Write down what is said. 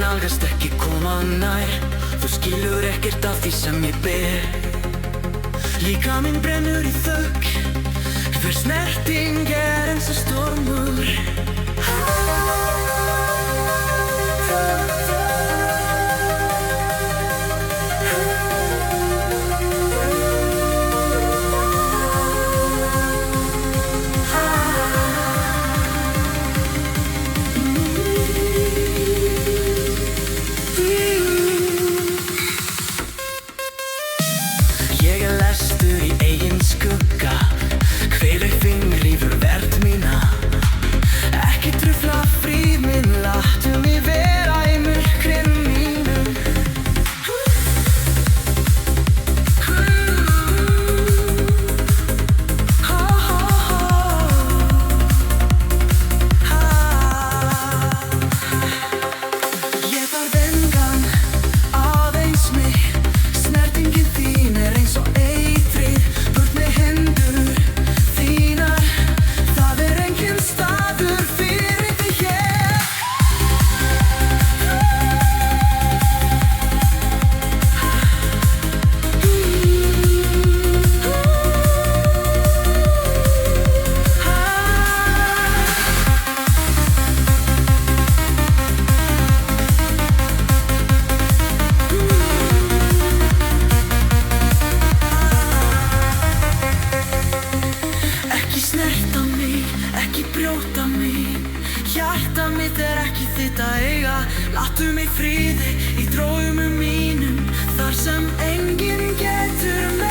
Nálgast ekki koma nær. Þú skilur ekkert af því sem ég ber. Líka minn brennur í þögn. Hver snerting eins og stormur. Ég lestur í eigin skugga. Hvelfing rífur verð mína. Ekki trufla fríð minn. Láttu mig vera í myrkrinu mínu. Ég þarf engan, aðeins mig. Snertingin þín eins og eitrið. Burt með hendur þínar. Það enginn staður fyrir þig hér. Ekki snerta mig, ekki brjóta mig. Hjarta mitt ekki þitt að eiga. Láttu mig friði í draumum mínum. Þar sem enginn getur mig.